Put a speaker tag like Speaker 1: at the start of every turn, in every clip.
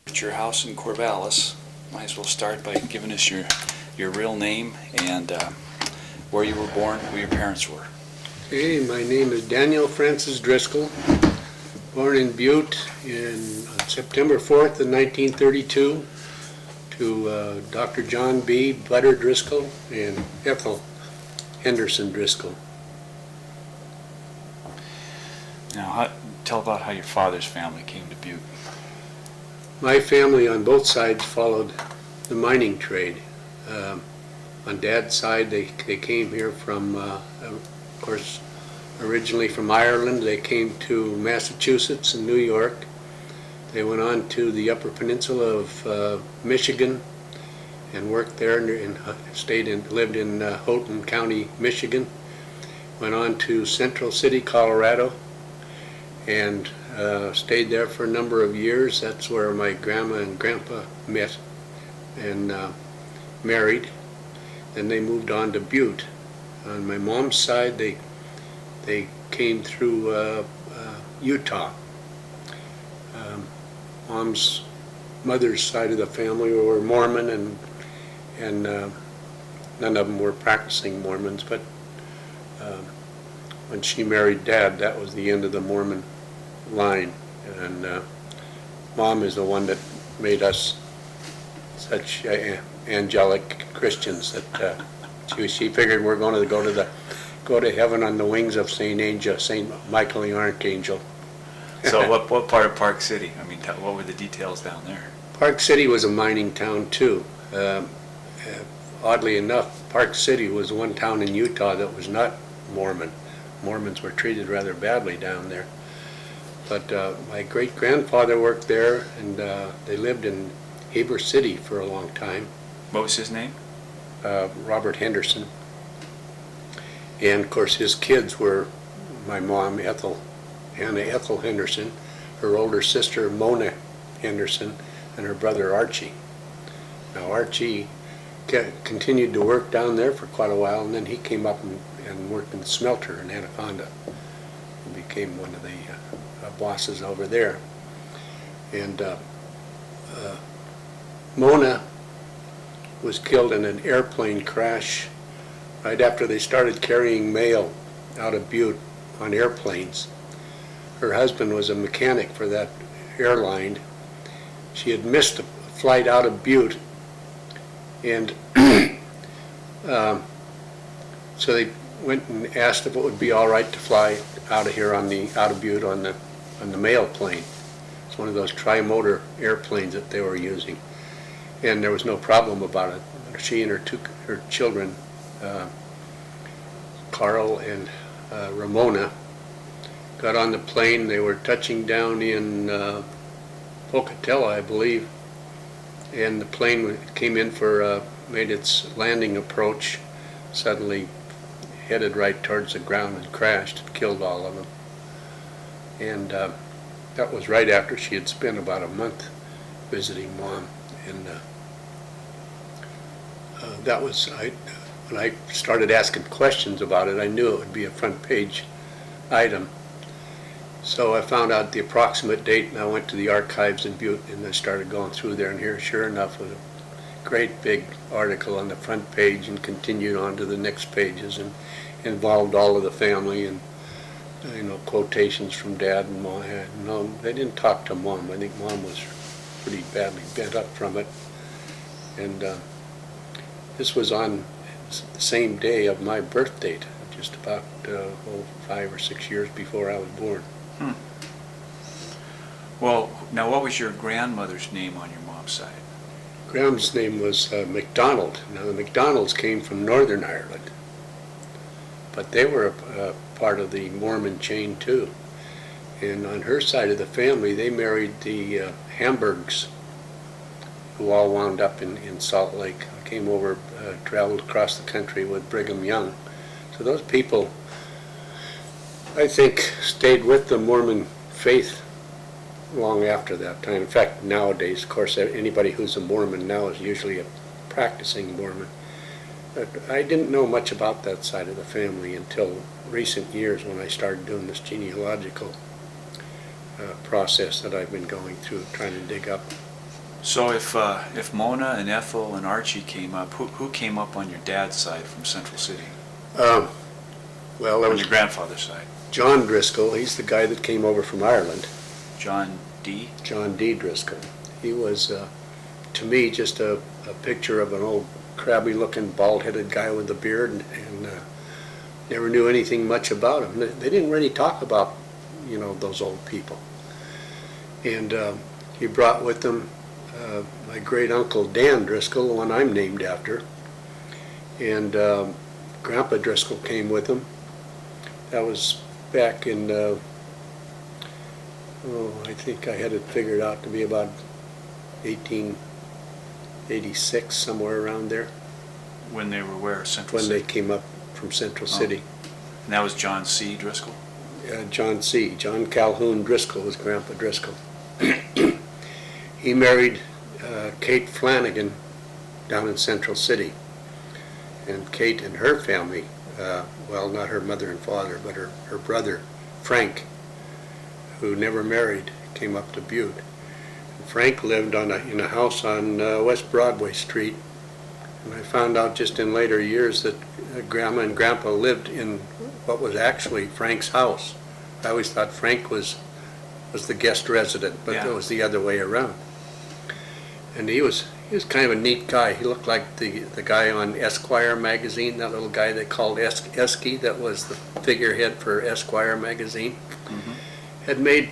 Speaker 1: At your house in Corvallis, might as well start by giving us your real name and where you were born, who your parents were.
Speaker 2: Okay, my name is Daniel Francis Driscoll, born in Butte on September 4th of 1932 to Dr. John B. Butter Driscoll and Ethel Henderson Driscoll.
Speaker 1: Now, tell about how your father's family came to Butte.
Speaker 2: My family on both sides followed the mining trade. On Dad's side, they came here from, of course, originally from Ireland. They came to Massachusetts and New York. They went on to the Upper Peninsula of Michigan and worked there and lived in Houghton County, Michigan. Went on to Central City, Colorado, and stayed there for a number of years. That's where my grandma and grandpa met and married. Then they moved on to Butte. On my mom's side, they came through Utah. Mom's mother's side of the family were Mormon, and none of them were practicing Mormons, but when she married Dad, that was the end of the Mormon line, and Mom is the one that made us such angelic Christians that she figured we're going to go to heaven on the wings of Saint Michael the Archangel.
Speaker 1: So what part of Park City? I mean, what were the details down there?
Speaker 2: Park City was a mining town too. Oddly enough, Park City was one town in Utah that was not Mormon. Mormons were treated rather badly down there. But my great-grandfather worked there, and they lived in Heber City for a long time.
Speaker 1: What was his name?
Speaker 2: Robert Henderson. And of course his kids were my mom, Hannah Ethel Henderson, her older sister Mona Henderson, and her brother Archie. Now Archie continued to work down there for quite a while, and then he came up and worked in the smelter in Anaconda and became one of the bosses over there. And Mona was killed in an airplane crash right after they started carrying mail out of Butte on airplanes. Her husband was a mechanic for that airline. She had missed a flight out of Butte, and so they went and asked if it would be all right to fly out of here out of Butte on the mail plane. It's one of those tri-motor airplanes that they were using, and there was no problem about it. She and her children, Carl and Ramona, got on the plane. They were touching down in Pocatello, I believe, and the plane came in made its landing approach, suddenly headed right towards the ground and crashed and killed all of them. And that was right after she had spent about a month visiting Mom. And that was, when I started asking questions about it, I knew it would be a front page item. So I found out the approximate date, and I went to the archives in Butte, and I started going through there, and here, sure enough, was a great big article on the front page, and continued on to the next pages, and involved all of the family, and quotations from Dad and Mom. No, they didn't talk to Mom. I think Mom was pretty badly bent up from it. And this was on the same day of my birth date, just about 5 or 6 years before I was born.
Speaker 1: Well, now what was your grandmother's name on your mom's side?
Speaker 2: Grandma's name was MacDonald. Now the MacDonalds came from Northern Ireland, but they were a part of the Mormon chain too. And on her side of the family, they married the Hamburgs, who all wound up in Salt Lake. Came over, traveled across the country with Brigham Young. So those people, I think, stayed with the Mormon faith long after that time. In fact, nowadays, of course, anybody who's a Mormon now is usually a practicing Mormon. But I didn't know much about that side of the family until recent years when I started doing this genealogical process that I've been going through, trying to dig up
Speaker 1: So if Mona and Ethel and Archie came up, who came up on your dad's side from Central City?
Speaker 2: Well, there
Speaker 1: On
Speaker 2: was
Speaker 1: your grandfather's side?
Speaker 2: John Driscoll. He's the guy that came over from Ireland.
Speaker 1: John D?
Speaker 2: John D. Driscoll. He was, to me, just a picture of an old crabby-looking, bald-headed guy with a beard, and never knew anything much about him. They didn't really talk about, those old people. And he brought with him my great-uncle Dan Driscoll, the one I'm named after, and Grandpa Driscoll came with him. That was back in, I think I had it figured out to be about 1886, somewhere around there.
Speaker 1: When they were where? Central
Speaker 2: When
Speaker 1: City?
Speaker 2: they came up from Central City.
Speaker 1: And that was John C. Driscoll?
Speaker 2: John C. John Calhoun Driscoll was Grandpa Driscoll. He married Kate Flanagan down in Central City. And Kate and her family, well, not her mother and father, but her brother, Frank, who never married, came up to Butte. And Frank lived in a house on West Broadway Street. And I found out just in later years that Grandma and Grandpa lived in what was actually Frank's house. I always thought Frank was the guest resident, but
Speaker 1: Yeah.
Speaker 2: it was the other way around. And he was kind of a neat guy. He looked like the guy on Esquire magazine, that little guy they called Esky, that was the figurehead for Esquire magazine.
Speaker 1: Mm-hmm.
Speaker 2: Had made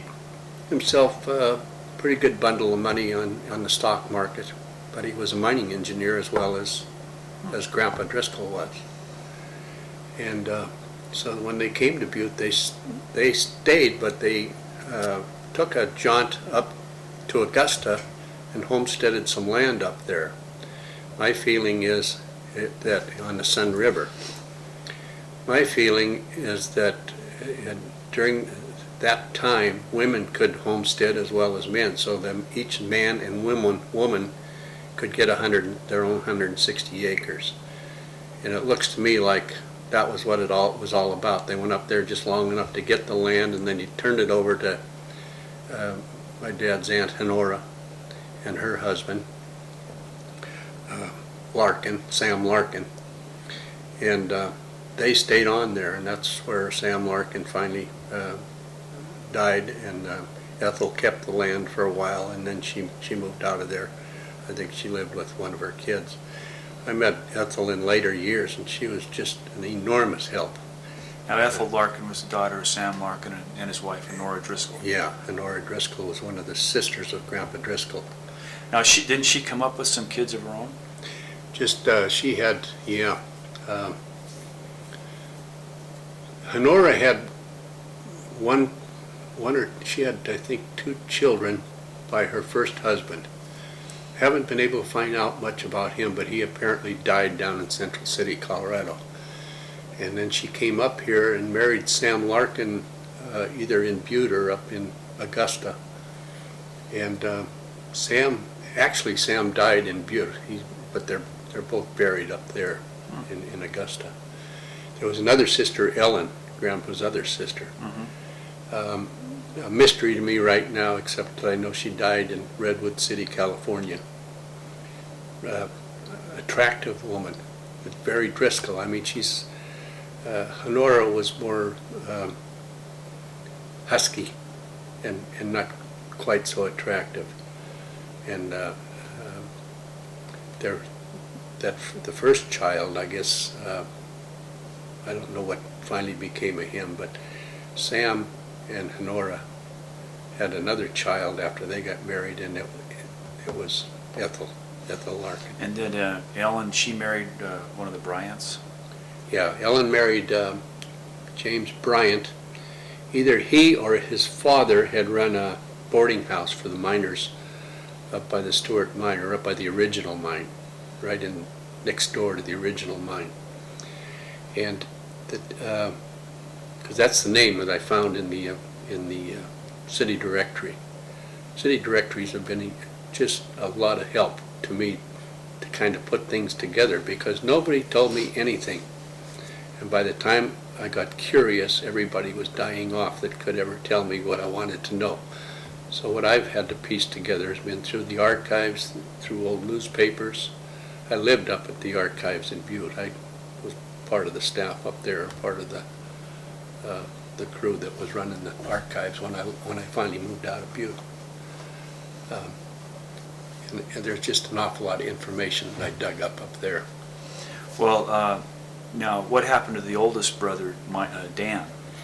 Speaker 2: himself a pretty good bundle of money on the stock market, but he was a mining engineer as well as Grandpa Driscoll was. And so when they came to Butte, they stayed, but they took a jaunt up to Augusta and homesteaded some land up there. My feeling is that on the Sun River. My feeling is that during that time, women could homestead as well as men, so that each man and woman could get their own 160 acres. And it looks to me like that was what it was all about. They went up there just long enough to get the land, and then he turned it over to my dad's Aunt Honora and her husband, Sam Larkin. And they stayed on there, and that's where Sam Larkin finally died, and Ethel kept the land for a while, and then she moved out of there. I think she lived with one of her kids. I met Ethel in later years, and she was just an enormous help.
Speaker 1: Now Ethel Larkin was the daughter of Sam Larkin and his wife, Honora Driscoll.
Speaker 2: Yeah, Honora Driscoll was one of the sisters of Grandpa Driscoll.
Speaker 1: Now didn't she come up with some kids of her own?
Speaker 2: Just, she had, Honora had she had, I think, 2 children by her first husband. Haven't been able to find out much about him, but he apparently died down in Central City, Colorado. And then she came up here and married Sam Larkin, either in Butte or up in Augusta. And Sam died in Butte, but they're both buried up there in Augusta. There was another sister, Ellen, Grandpa's other sister.
Speaker 1: Mm-hmm.
Speaker 2: A mystery to me right now, except that I know she died in Redwood City, California. Attractive woman, very Driscoll. I mean, Honora was more husky and not quite so attractive. And the first child, I guess, I don't know what finally became of him, but Sam and Honora had another child after they got married, and it was Ethel Larkin.
Speaker 1: And then Ellen, she married one of the Bryants?
Speaker 2: Yeah, Ellen married James Bryant. Either he or his father had run a boarding house for the miners up by the Stewart mine, or up by the original mine, right in next door to the original mine. And because that's the name that I found in the city directory. City directories have been just a lot of help to me to kind of put things together, because nobody told me anything. And by the time I got curious, everybody was dying off that could ever tell me what I wanted to know. So what I've had to piece together has been through the archives, through old newspapers. I lived up at the archives in Butte. I was part of the staff up there, part of the crew that was running the archives when I finally moved out of Butte. And there's just an awful lot of information that I dug up there.
Speaker 3: Well, now, what happened to the oldest brother, Dan?